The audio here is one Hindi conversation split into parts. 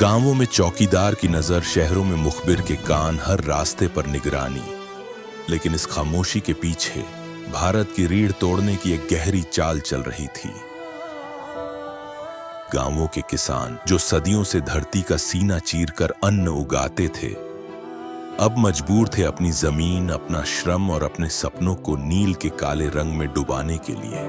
गांवों में चौकीदार की नजर, शहरों में मुखबिर के कान, हर रास्ते पर निगरानी। लेकिन इस खामोशी के पीछे भारत की रीढ़ तोड़ने की एक गहरी चाल चल रही थी। गांवों के किसान जो सदियों से धरती का सीना चीरकर अन्न उगाते थे, अब मजबूर थे अपनी जमीन, अपना श्रम और अपने सपनों को नील के काले रंग में डुबाने के लिए।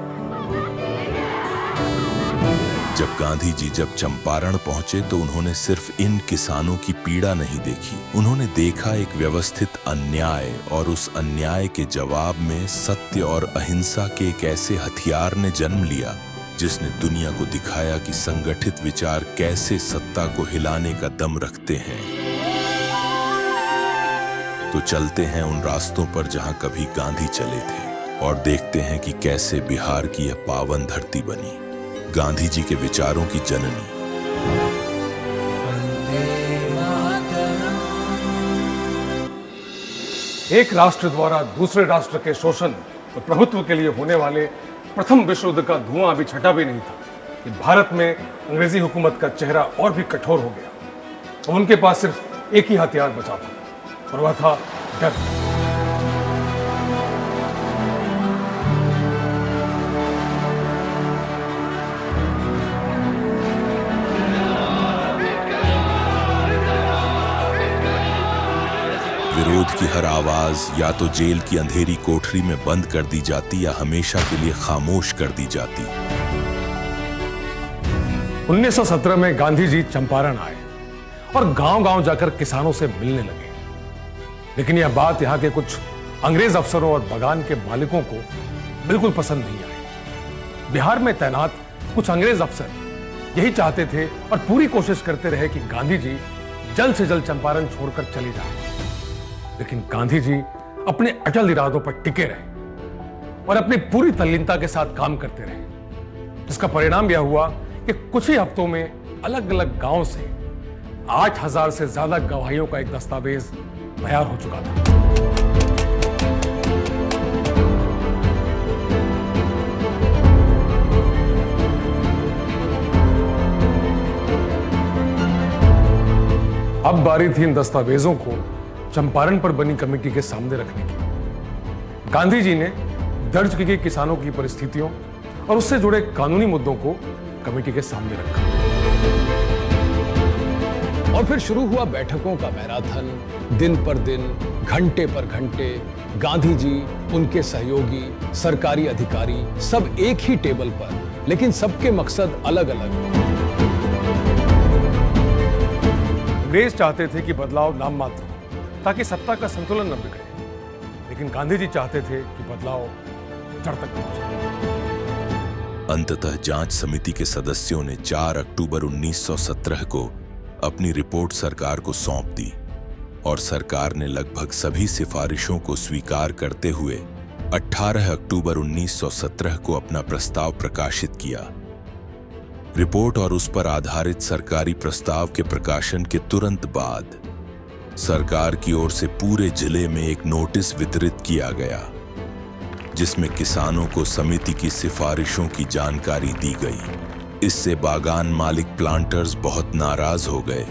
जब गांधी जी चंपारण पहुंचे तो उन्होंने सिर्फ इन किसानों की पीड़ा नहीं देखी, उन्होंने देखा एक व्यवस्थित अन्याय, और उस अन्याय के जवाब में सत्य और अहिंसा के एक ऐसे हथियार ने जन्म लिया जिसने दुनिया को दिखाया कि संगठित विचार कैसे सत्ता को हिलाने का दम रखते हैं। तो चलते हैं उन रास्तों पर जहां कभी गांधी चले थे और देखते हैं कि कैसे बिहार की यह पावन धरती बनी, गांधी जी के विचारों की जननी। एक राष्ट्र द्वारा दूसरे राष्ट्र के शोषण और प्रभुत्व के लिए होने वाले प्रथम विश्व युद्ध का धुआं अभी छटा भी नहीं था कि भारत में अंग्रेजी हुकूमत का चेहरा और भी कठोर हो गया। और उनके पास सिर्फ एक ही हथियार बचा था, और वह था डर। विरोध की हर आवाज या तो जेल की अंधेरी कोठरी में बंद कर दी जाती या हमेशा के लिए खामोश कर दी जाती। 1917 में गांधी जी चंपारण आए और गांव-गांव जाकर किसानों से मिलने लगे। लेकिन यह बात यहां के कुछ अंग्रेज अफसरों और बागान के मालिकों को बिल्कुल पसंद नहीं आई। बिहार में तैनात कुछ अंग्रेज अफसर यही चाहते थे और पूरी कोशिश करते रहे कि गांधी जी जल्द से जल्द चंपारण छोड़कर चले जाएं। लेकिन गांधी जी अपने अटल इरादों पर टिके रहे और अपनी पूरी तल्लीनता के साथ काम करते रहे, जिसका परिणाम यह हुआ कि कुछ ही हफ्तों में अलग अलग गांव से 8000 से ज्यादा गवाहियों का एक दस्तावेज तैयार हो चुका था। अब बारी थी इन दस्तावेजों को चंपारण पर बनी कमेटी के सामने रखने की। गांधी जी ने दर्ज की गई किसानों की परिस्थितियों और उससे जुड़े कानूनी मुद्दों को कमेटी के सामने रखा। और फिर शुरू हुआ बैठकों का मैराथन। दिन पर दिन, घंटे पर घंटे, गांधी जी, उनके सहयोगी, सरकारी अधिकारी सब एक ही टेबल पर, लेकिन सबके मकसद अलग अलग। अंग्रेज चाहते थे कि बदलाव नाम मात्र, ताकि सत्ता का संतुलन न बिगड़े, लेकिन गांधी जी चाहते थे कि बदलाव जड़ तक पहुंचे। अंततः जांच समिति के सदस्यों ने 4 अक्टूबर 1917 को अपनी रिपोर्ट सरकार को सौंप दी और सरकार ने लगभग सभी सिफारिशों को स्वीकार करते हुए 18 अक्टूबर 1917 को अपना प्रस्ताव प्रकाशित किया। रिपोर्ट और उस पर आधारित सरकारी प्रस्ताव के प्रकाशन के तुरंत बाद सरकार की ओर से पूरे जिले में एक नोटिस वितरित किया गया, जिसमें किसानों को समिति की सिफारिशों की जानकारी दी गई। इससे बागान मालिक प्लांटर्स बहुत नाराज हो गए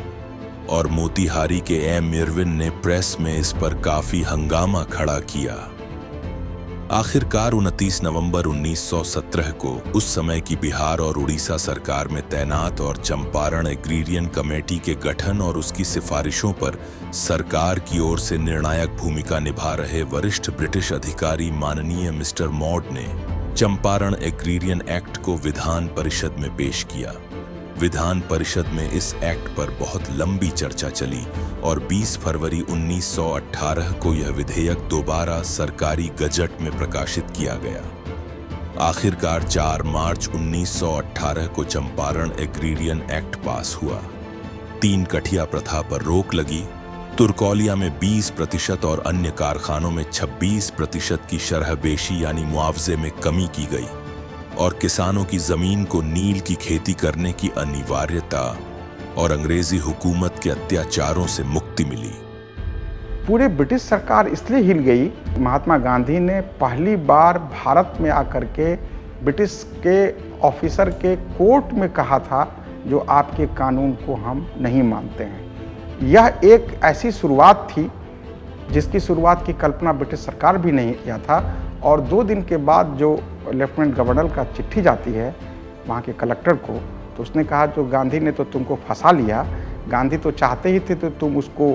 और मोतिहारी के एम इरविन ने प्रेस में इस पर काफी हंगामा खड़ा किया। आखिरकार 29 नवंबर 1917 को उस समय की बिहार और उड़ीसा सरकार में तैनात और चंपारण एग्रीरियन कमेटी के गठन और उसकी सिफारिशों पर सरकार की ओर से निर्णायक भूमिका निभा रहे वरिष्ठ ब्रिटिश अधिकारी माननीय मिस्टर मॉड ने चंपारण एग्रीरियन एक्ट को विधान परिषद में पेश किया। विधान परिषद में इस एक्ट पर बहुत लंबी चर्चा चली और 20 फरवरी 1918 को यह विधेयक दोबारा सरकारी गजट में प्रकाशित किया गया। आखिरकार 4 मार्च 1918 को चंपारण एग्रीरियन एक्ट पास हुआ। 3 कठिया प्रथा पर रोक लगी। तुर्कौलिया में 20% और अन्य कारखानों में 26% की शरहबेशी यानी मुआवजे में कमी की गई और किसानों की जमीन को नील की खेती करने की अनिवार्यता और अंग्रेजी हुकूमत के अत्याचारों से मुक्ति मिली। पूरे ब्रिटिश सरकार इसलिए हिल गई, महात्मा गांधी ने पहली बार भारत में आकर के ब्रिटिश के ऑफिसर के कोर्ट में कहा था जो आपके कानून को हम नहीं मानते हैं। यह एक ऐसी शुरुआत थी जिसकी शुरुआत की कल्पना ब्रिटिश सरकार भी नहीं किया था। और 2 दिन के बाद जो लेफ्टिनेंट गवर्नर का चिट्ठी जाती है वहाँ के कलेक्टर को, तो उसने कहा जो गांधी ने तो तुमको फंसा लिया, गांधी तो चाहते ही थे तो तुम उसको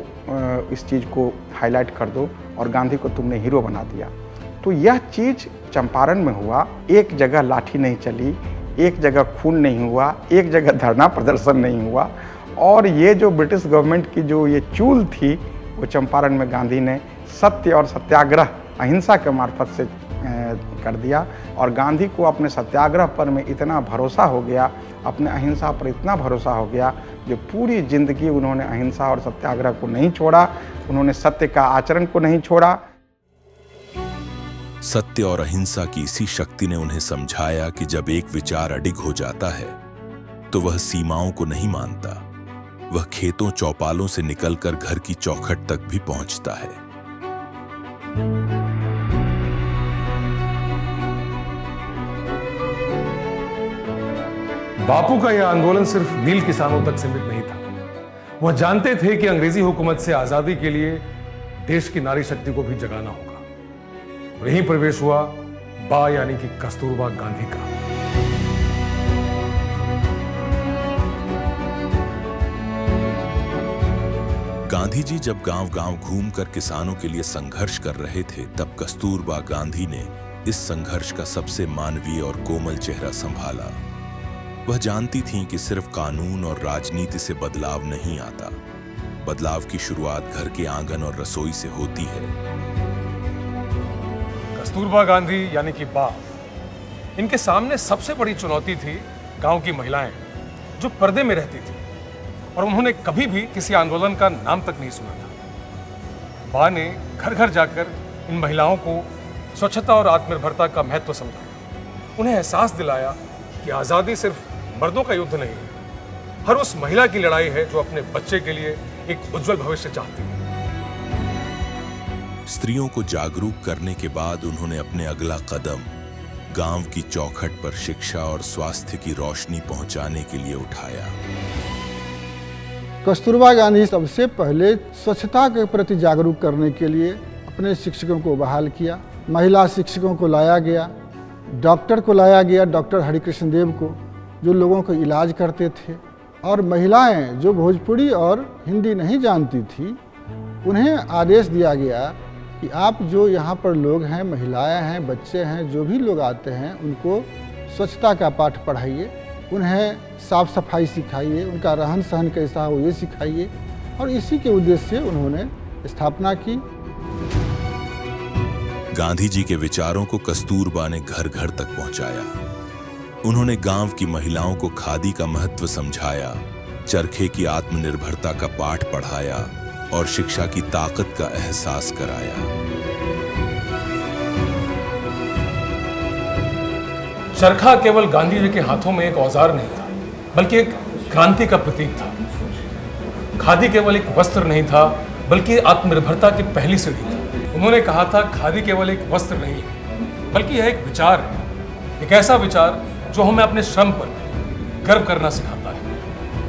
इस चीज़ को हाईलाइट कर दो और गांधी को तुमने हीरो बना दिया। तो यह चीज़ चंपारण में हुआ। एक जगह लाठी नहीं चली, एक जगह खून नहीं हुआ, एक जगह धरना प्रदर्शन नहीं हुआ। और ये जो ब्रिटिश गवर्नमेंट की जो ये चूल थी वो चंपारण में गांधी ने सत्य और सत्याग्रह अहिंसा के मार्फत से कर दिया। और गांधी को अपने सत्याग्रह पर में इतना भरोसा हो गया, अपने अहिंसा पर इतना भरोसा हो गया, जो पूरी जिंदगी उन्होंने अहिंसा और सत्याग्रह को नहीं छोड़ा, उन्होंने सत्य का आचरण को नहीं छोड़ा। सत्य और अहिंसा की इसी शक्ति ने उन्हें समझाया कि जब एक विचार अडिग हो जाता है तो वह सीमाओं को नहीं मानता, वह खेतों चौपालों से निकलकर घर की चौखट तक भी पहुंचता है। बापू का यह आंदोलन सिर्फ नील किसानों तक सीमित नहीं था। वह जानते थे कि अंग्रेजी हुकूमत से आजादी के लिए देश की नारी शक्ति को भी जगाना होगा। और यहीं प्रवेश हुआ बा यानी कि कस्तूरबा गांधी का। गांधी जी जब गांव-गांव घूमकर किसानों के लिए संघर्ष कर रहे थे, तब कस्तूरबा गांधी ने इस संघर्ष का सबसे मानवीय और कोमल चेहरा संभाला। वह जानती थीं कि सिर्फ कानून और राजनीति से बदलाव नहीं आता, बदलाव की शुरुआत घर के आंगन और रसोई से होती है। कस्तूरबा गांधी यानी कि बा, इनके सामने सबसे बड़ी चुनौती थी गांव की महिलाएं जो पर्दे में रहती थी और उन्होंने कभी भी किसी आंदोलन का नाम तक नहीं सुना था। बा ने घर घर जाकर इन महिलाओं को स्वच्छता और आत्मनिर्भरता का महत्व समझाया, उन्हें एहसास दिलाया कि आज़ादी सिर्फ मर्दों का युद्ध नहीं है, हर उस महिला की लड़ाई है जो अपने बच्चे के लिए एक उज्जवल भविष्य चाहती है। स्त्रियों को जागरूक करने के बाद उन्होंने अपने अगला कदम गांव की चौखट पर शिक्षा और स्वास्थ्य की रोशनी पहुंचाने के लिए उठाया। कस्तूरबा गांधी सबसे पहले स्वच्छता के प्रति जागरूक करने के लिए अपने शिक्षकों को बहाल किया। महिला शिक्षकों को लाया गया, डॉक्टर को लाया गया, डॉक्टर हरिकृष्ण देव को, जो लोगों को इलाज करते थे। और महिलाएं जो भोजपुरी और हिंदी नहीं जानती थी, उन्हें आदेश दिया गया कि आप जो यहाँ पर लोग हैं, महिलाएं हैं, बच्चे हैं, जो भी लोग आते हैं, उनको स्वच्छता का पाठ पढ़ाइए, उन्हें साफ सफाई सिखाइए, उनका रहन सहन कैसा हो ये सिखाइए। और इसी के उद्देश्य से उन्होंने स्थापना की। गांधी जी के विचारों को कस्तूरबा ने घर घर तक पहुंचाया। उन्होंने गांव की महिलाओं को खादी का महत्व समझाया, चरखे की आत्मनिर्भरता का पाठ पढ़ाया और शिक्षा की ताकत का एहसास कराया। चरखा केवल गांधी जी के हाथों में एक औजार नहीं था, बल्कि एक क्रांति का प्रतीक था। खादी केवल एक वस्त्र नहीं था, बल्कि आत्मनिर्भरता की पहली सीढ़ी थी। उन्होंने कहा था, खादी केवल एक वस्त्र नहीं है, बल्कि यह एक विचार है, एक ऐसा विचार जो हमें अपने श्रम पर गर्व करना सिखाता है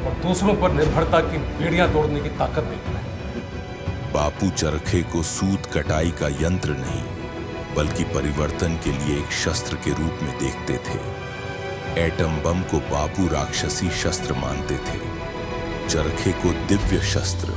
और दूसरों पर निर्भरता की बेड़ियां तोड़ने की ताकत देता है। बापू चरखे को सूत कटाई का यंत्र नहीं, बल्कि परिवर्तन के लिए एक शस्त्र के रूप में देखते थे। एटम बम को बापू राक्षसी शस्त्र मानते थे, चरखे को दिव्य शस्त्र।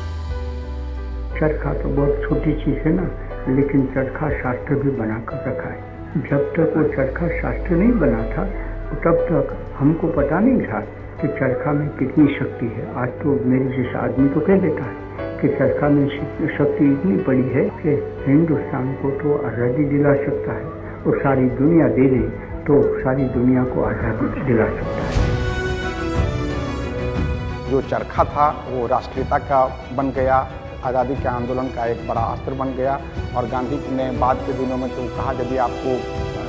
चरखा तो बहुत छोटी चीज है ना, लेकिन चरखा शास्त्र भी बनाकर रखा है। जब तक वो चरखा शास्त्र नहीं बना था, तब तक हमको पता नहीं था कि चरखा में कितनी शक्ति है। आज तो मेरे जैसा आदमी तो कह देता है कि चरखा में शक्ति इतनी बड़ी है कि हिंदुस्तान को तो आज़ादी दिला सकता है, और सारी दुनिया दे दे तो सारी दुनिया को आज़ादी दिला सकता है। जो चरखा था वो राष्ट्रीयता का बन गया, आज़ादी के आंदोलन का एक बड़ा अस्त्र बन गया। और गांधी ने बाद के दिनों में तो कहा, यदि आपको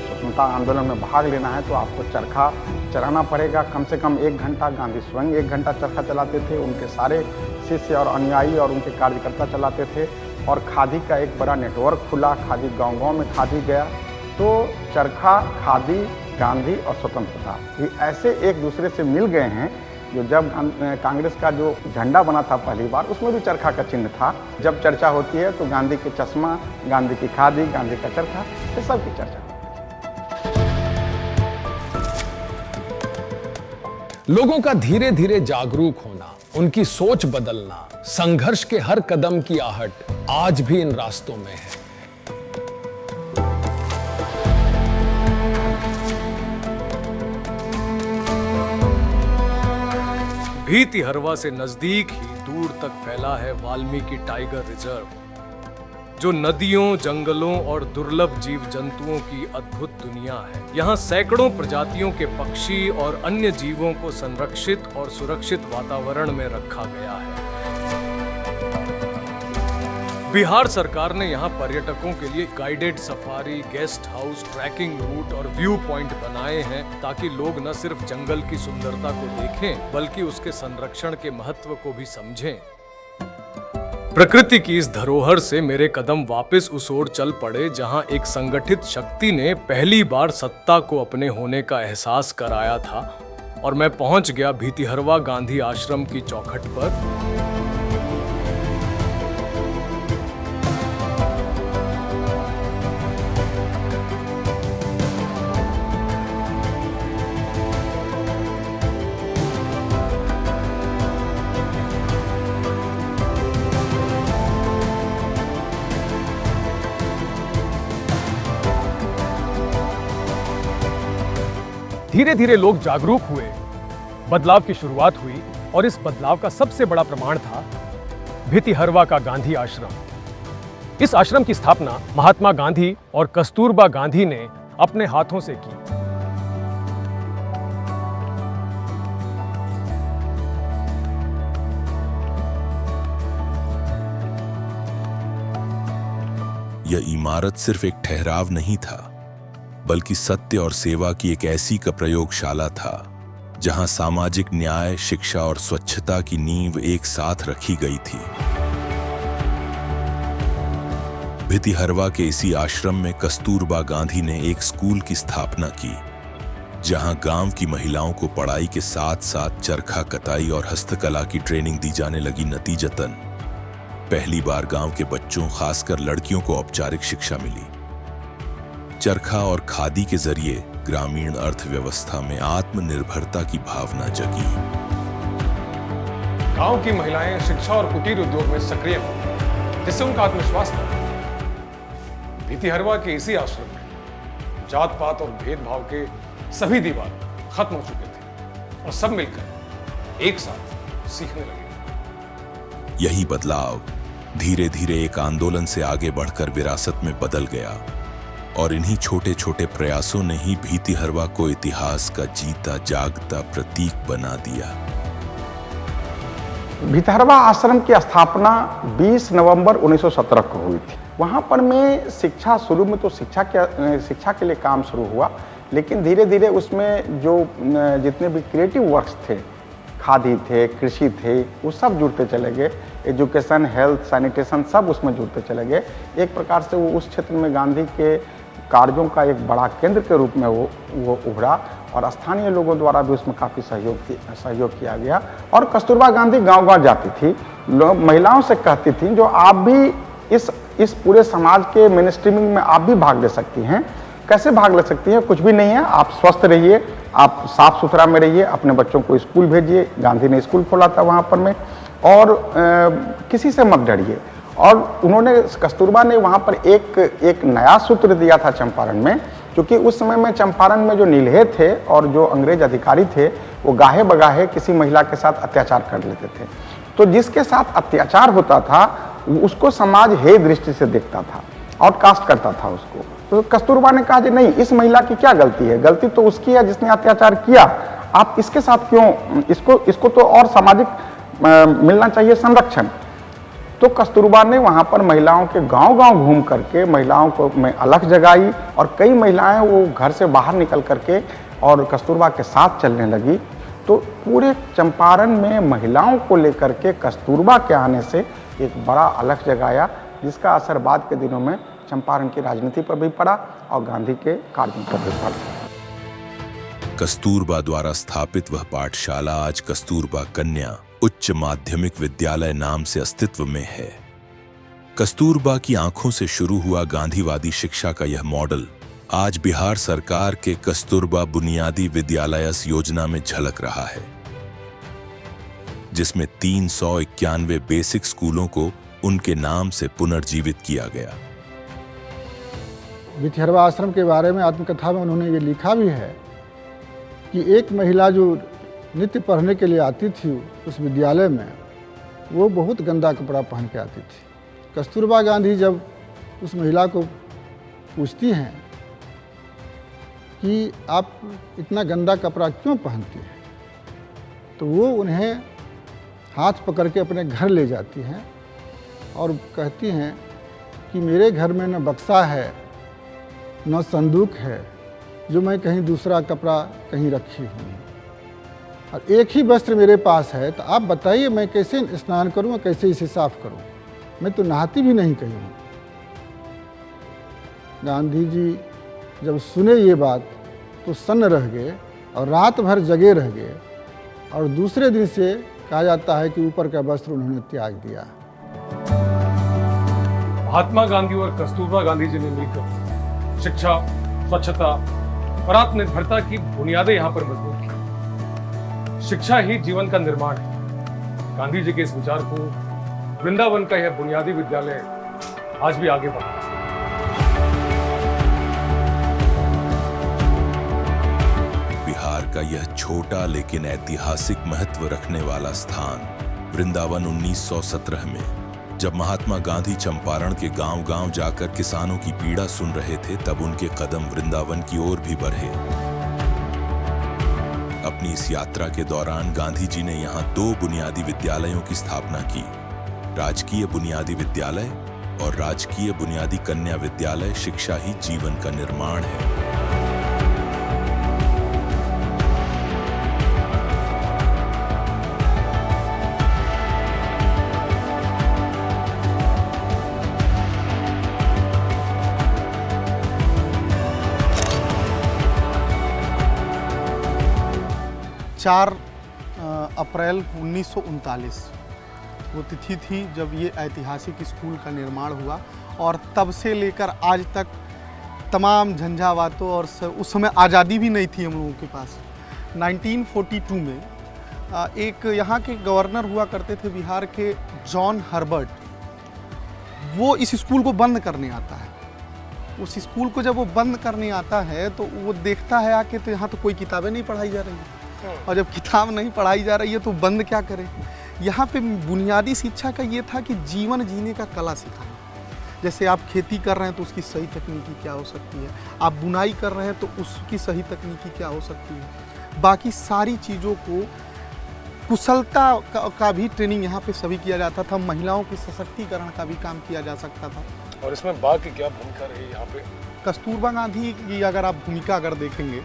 स्वतंत्रता आंदोलन में भाग लेना है तो आपको चरखा चलाना पड़ेगा। कम से कम 1 घंटा, गांधी स्वयं 1 घंटा चरखा चलाते थे, उनके सारे शिष्य और अनुयायी और उनके कार्यकर्ता चलाते थे। और खादी का एक बड़ा नेटवर्क खुला, खादी गांव-गांव में खादी गया। तो चरखा, खादी, गांधी और स्वतंत्रता, ये ऐसे एक दूसरे से मिल गए हैं जो जब कांग्रेस का जो झंडा बना था पहली बार, उसमें भी चरखा का चिन्ह था। जब चर्चा होती है तो गांधी के चश्मा, गांधी की खादी, गांधी का चरखा, ये सब की चर्चा। लोगों का धीरे धीरे जागरूक होना, उनकी सोच बदलना, संघर्ष के हर कदम की आहट आज भी इन रास्तों में है। भीतिहरवा से नजदीक ही दूर तक फैला है वाल्मीकि टाइगर रिजर्व, जो नदियों, जंगलों और दुर्लभ जीव जंतुओं की अद्भुत दुनिया है। यहाँ सैकड़ों प्रजातियों के पक्षी और अन्य जीवों को संरक्षित और सुरक्षित वातावरण में रखा गया है। बिहार सरकार ने यहाँ पर्यटकों के लिए guided safari, guest house, trekking route और व्यू पॉइंट बनाए हैं, ताकि लोग न सिर्फ जंगल की सुंदरता को देखें बल्कि उसके संरक्षण के महत्व को भी समझें। प्रकृति की इस धरोहर से मेरे कदम वापस उस ओर चल पड़े जहां एक संगठित शक्ति ने पहली बार सत्ता को अपने होने का एहसास कराया था, और मैं पहुंच गया भीतिहरवा गांधी आश्रम की चौखट पर। धीरे धीरे लोग जागरूक हुए, बदलाव की शुरुआत हुई, और इस बदलाव का सबसे बड़ा प्रमाण था भीतिहरवा का गांधी आश्रम। इस आश्रम की स्थापना महात्मा गांधी और कस्तूरबा गांधी ने अपने हाथों से की। यह इमारत सिर्फ एक ठहराव नहीं था, बल्कि सत्य और सेवा की एक ऐसी प्रयोगशाला था जहां सामाजिक न्याय, शिक्षा और स्वच्छता की नींव एक साथ रखी गई थी। भीतिहरवा के इसी आश्रम में कस्तूरबा गांधी ने एक स्कूल की स्थापना की, जहां गांव की महिलाओं को पढ़ाई के साथ साथ चरखा कताई और हस्तकला की ट्रेनिंग दी जाने लगी। नतीजतन पहली बार गांव के बच्चों, खासकर लड़कियों को औपचारिक शिक्षा मिली। चरखा और खादी के जरिए ग्रामीण अर्थव्यवस्था में आत्मनिर्भरता की भावना जगी। गांव की महिलाएं शिक्षा और कुटीर उद्योग में सक्रिय हुई, जिससे उनका आत्मविश्वास बढ़ा। भीतिहरवा के इसी आश्रम में जात पात और भेदभाव के सभी दीवार खत्म हो चुके थे, और सब मिलकर एक साथ सीखने लगे। यही बदलाव धीरे धीरे एक आंदोलन से आगे बढ़कर विरासत में बदल गया, और इन्हीं छोटे छोटे प्रयासों ने ही भीतिहरवा को इतिहास का जीता जागता प्रतीक बना दिया। भीतिहरवा आश्रम की स्थापना 20 नवंबर 1917 को हुई थी। वहाँ पर मैं शिक्षा, शुरू में तो शिक्षा के लिए काम शुरू हुआ, लेकिन धीरे धीरे उसमें जो जितने भी क्रिएटिव वर्क्स थे, खादी थे, कृषि थे, वो सब जुड़ते चले गए। एजुकेशन, हेल्थ, सैनिटेशन सब उसमें जुड़ते चले गए। एक प्रकार से वो उस क्षेत्र में गांधी के कार्यों का एक बड़ा केंद्र के रूप में वो उभरा, और स्थानीय लोगों द्वारा भी उसमें काफ़ी सहयोग किया गया। और कस्तूरबा गांधी गांव-गांव जाती थी, महिलाओं से कहती थी, जो आप भी इस पूरे समाज के मेनस्ट्रीमिंग में आप भी भाग ले सकती हैं। कैसे भाग ले सकती हैं? कुछ भी नहीं है, आप स्वस्थ रहिए, आप साफ सुथरा में रहिए, अपने बच्चों को स्कूल भेजिए। गांधी ने स्कूल खोला था वहाँ पर में, और किसी से मत डरिए। और उन्होंने, कस्तूरबा ने वहाँ पर एक नया सूत्र दिया था चंपारण में, क्योंकि उस समय में चंपारण में जो नीलहे थे और जो अंग्रेज अधिकारी थे, वो गाहे बगाहे किसी महिला के साथ अत्याचार कर लेते थे। तो जिसके साथ अत्याचार होता था उसको समाज हेय दृष्टि से देखता था, आउटकास्ट करता था उसको। तो कस्तूरबा ने कहा कि नहीं, इस महिला की क्या गलती है? गलती तो उसकी है जिसने अत्याचार किया। आप इसके साथ क्यों, इसको तो और सामाजिक मिलना चाहिए संरक्षण। तो कस्तूरबा ने वहाँ पर महिलाओं के गांव-गांव घूम करके महिलाओं को में अलख जगाई, और कई महिलाएं वो घर से बाहर निकल करके और कस्तूरबा के साथ चलने लगी। तो पूरे चंपारण में महिलाओं को लेकर के कस्तूरबा के आने से एक बड़ा अलख जगाया, जिसका असर बाद के दिनों में चंपारण की राजनीति पर भी पड़ा और गांधी के कार्यों पर भी पड़ा। कस्तूरबा द्वारा स्थापित वह पाठशाला आज कस्तूरबा कन्या उच्च माध्यमिक विद्यालय नाम से अस्तित्व में है। कस्तूरबा की आंखों से शुरू हुआ गांधीवादी शिक्षा का यह मॉडल आज बिहार सरकार के कस्तूरबा बुनियादी विद्यालय योजना में झलक रहा है, जिसमें 391 बेसिक स्कूलों को उनके नाम से पुनर्जीवित किया गया। विथहरवा आश्रम के बारे में आत्मकथा में उन्होंने ये लिखा भी है कि एक महिला जो नित्य पढ़ने के लिए आती थी उस विद्यालय में, वो बहुत गंदा कपड़ा पहन के आती थी। कस्तूरबा गांधी जब उस महिला को पूछती हैं कि आप इतना गंदा कपड़ा क्यों पहनती हैं, तो वो उन्हें हाथ पकड़ के अपने घर ले जाती हैं और कहती हैं कि मेरे घर में न बक्सा है न संदूक है जो मैं कहीं दूसरा कपड़ा कहीं रखी हूँ, और एक ही वस्त्र मेरे पास है, तो आप बताइए मैं कैसे स्नान करूँ और कैसे इसे साफ करूँ, मैं तो नहाती भी नहीं कहीं हूँ। गांधी जी जब सुने ये बात तो सन्न रह गए और रात भर जगे रह गए, और दूसरे दिन से कहा जाता है कि ऊपर का वस्त्र उन्होंने त्याग दिया। महात्मा गांधी और कस्तूरबा गांधी जी ने मिलकर शिक्षा, स्वच्छता और आत्मनिर्भरता की बुनियादें यहाँ पर मजबूत की। शिक्षा ही जीवन का निर्माण है। गांधी जी के इस विचार को वृंदावन का यह बुनियादी विद्यालय आज भी आगे बढ़ा। बिहार का यह छोटा लेकिन ऐतिहासिक महत्व रखने वाला स्थान वृंदावन 1917 में, जब महात्मा गांधी चंपारण के गांव-गांव जाकर किसानों की पीड़ा सुन रहे थे, तब उनके कदम वृंदावन की ओर भी बढ़े। अपनी इस यात्रा के दौरान गांधी जी ने यहाँ 2 बुनियादी विद्यालयों की स्थापना की, राजकीय बुनियादी विद्यालय और राजकीय बुनियादी कन्या विद्यालय। शिक्षा ही जीवन का निर्माण है। 4 अप्रैल 1939 वो तिथि थी जब ये ऐतिहासिक स्कूल का निर्माण हुआ, और तब से लेकर आज तक तमाम झंझावातों और उस समय आज़ादी भी नहीं थी हम लोगों के पास। 1942 में एक यहाँ के गवर्नर हुआ करते थे बिहार के, जॉन हर्बर्ट, वो इस स्कूल को बंद करने आता है। उस स्कूल को जब वो बंद करने आता है तो वो देखता है आके तो यहाँ तो कोई किताबें नहीं पढ़ाई जा रही हैं, और जब किताब नहीं पढ़ाई जा रही है तो बंद क्या करें। यहाँ पे बुनियादी शिक्षा का ये था कि जीवन जीने का कला सिखाना। जैसे आप खेती कर रहे हैं तो उसकी सही तकनीकी क्या हो सकती है, आप बुनाई कर रहे हैं तो उसकी सही तकनीकी क्या हो सकती है, बाकी सारी चीज़ों को कुशलता का भी ट्रेनिंग यहाँ पे सभी किया जाता था। महिलाओं के सशक्तिकरण का भी काम किया जा सकता था। और इसमें बा की क्या भूमिका रही यहाँ पे? कस्तूरबा गांधी की अगर आप भूमिका अगर देखेंगे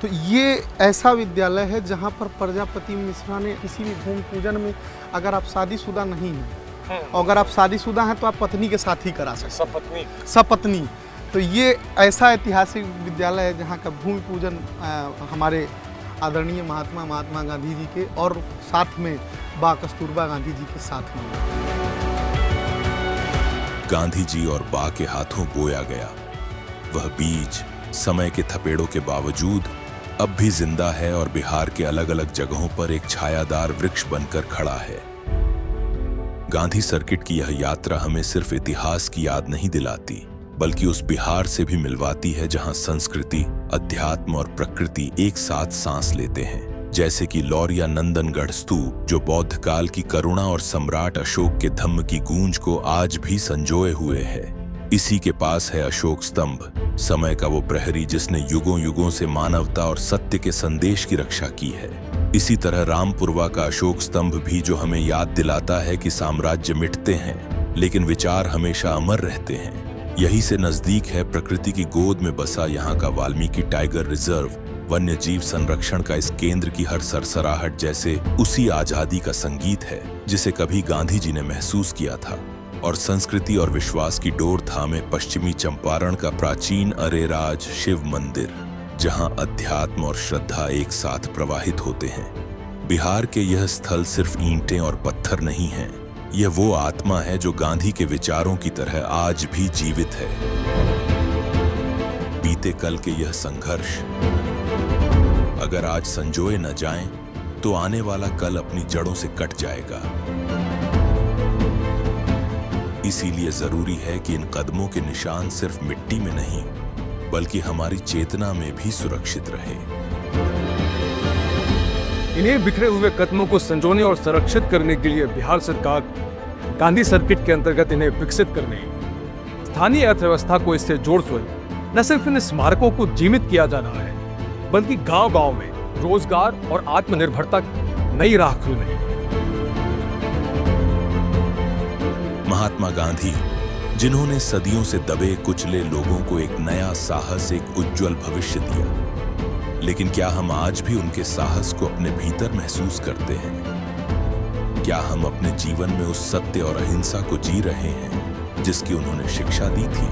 तो ये ऐसा विद्यालय है जहाँ पर प्रजापति मिश्रा ने किसी भी भूमि पूजन में, अगर आप शादीशुदा नहीं हैं और अगर आप शादीशुदा हैं तो आप पत्नी के साथ ही करा सकते हैं, सपत्नी। तो ये ऐसा ऐतिहासिक विद्यालय है जहाँ का भूमि पूजन हमारे आदरणीय महात्मा गांधी जी के और साथ में बा कस्तूरबा गांधी जी के साथ में गांधी जी और बा के हाथों बोया गया वह बीज समय के थपेड़ों के बावजूद अब भी जिंदा है और बिहार के अलग अलग जगहों पर एक छायादार वृक्ष बनकर खड़ा है। गांधी सर्किट की यह यात्रा हमें सिर्फ इतिहास की याद नहीं दिलाती, बल्कि उस बिहार से भी मिलवाती है जहां संस्कृति, अध्यात्म और प्रकृति एक साथ सांस लेते हैं। जैसे कि लौरिया नंदनगढ़ स्तूप, जो बौद्ध काल की करुणा और सम्राट अशोक के धम्म की गूंज को आज भी संजोए हुए है। इसी के पास है अशोक स्तंभ, समय का वो प्रहरी जिसने युगों युगों से मानवता और सत्य के संदेश की रक्षा की है। इसी तरह रामपुरवा का अशोक स्तंभ भी, जो हमें याद दिलाता है कि साम्राज्य मिटते हैं लेकिन विचार हमेशा अमर रहते हैं। यही से नजदीक है प्रकृति की गोद में बसा यहाँ का वाल्मीकि टाइगर रिजर्व। वन्य जीव संरक्षण का इस केंद्र की हर सरसराहट जैसे उसी आजादी का संगीत है जिसे कभी गांधी जी ने महसूस किया था। और संस्कृति और विश्वास की डोर थामे पश्चिमी चंपारण का प्राचीन अरेराज शिव मंदिर, जहां अध्यात्म और श्रद्धा एक साथ प्रवाहित होते हैं। बिहार के यह स्थल सिर्फ ईंटें और पत्थर नहीं है, यह वो आत्मा है जो गांधी के विचारों की तरह आज भी जीवित है। बीते कल के यह संघर्ष अगर आज संजोए न जाएं, तो आने वाला कल अपनी जड़ों से कट जाएगा। इसीलिए जरूरी है कि इन कदमों के निशान सिर्फ मिट्टी में नहीं, बल्कि हमारी चेतना में भी सुरक्षित रहे। इन्हीं बिखरे हुए कदमों को संजोने और संरक्षित करने के लिए बिहार सरकार गांधी सर्किट के अंतर्गत इन्हें विकसित करने, स्थानीय अर्थव्यवस्था को इससे जोड़ न सिर्फ इन स्मारकों को जीवित किया जा रहा है, बल्कि गांव-गांव में रोजगार और आत्मनिर्भरता नई राह खुलने। महात्मा गांधी, जिन्होंने सदियों से दबे कुचले लोगों को एक नया साहस, एक उज्जवल भविष्य दिया, लेकिन क्या हम आज भी उनके साहस को अपने भीतर महसूस करते हैं? क्या हम अपने जीवन में उस सत्य और अहिंसा को जी रहे हैं जिसकी उन्होंने शिक्षा दी थी?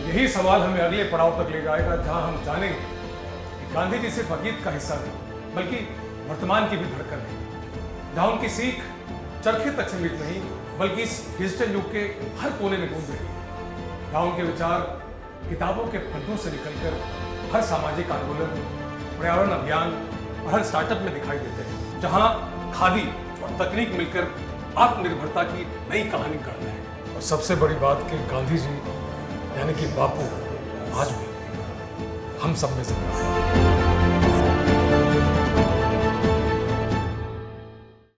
यही सवाल हमें अगले पड़ाव तक ले जाएगा, जहां हम जानेंगे कि गांधी जी सिर्फ अतीत का हिस्सा नहीं, बल्कि वर्तमान की भी धड़कन है, जहां उनकी सीख चरखे तक सीमित नहीं, बल्कि इस डिजिटल युग के हर कोने में गूंज रही है, जहां उनके विचार किताबों के पन्नों से निकलकर हर सामाजिक आंदोलन, पर्यावरण अभियान और हर स्टार्टअप में दिखाई देते हैं, जहां खादी और तकनीक मिलकर आत्मनिर्भरता की नई कहानी गढ़ रहे हैं। और सबसे बड़ी बात कि गांधी जी यानी कि बापू आज भी हम सब में जिंदा है।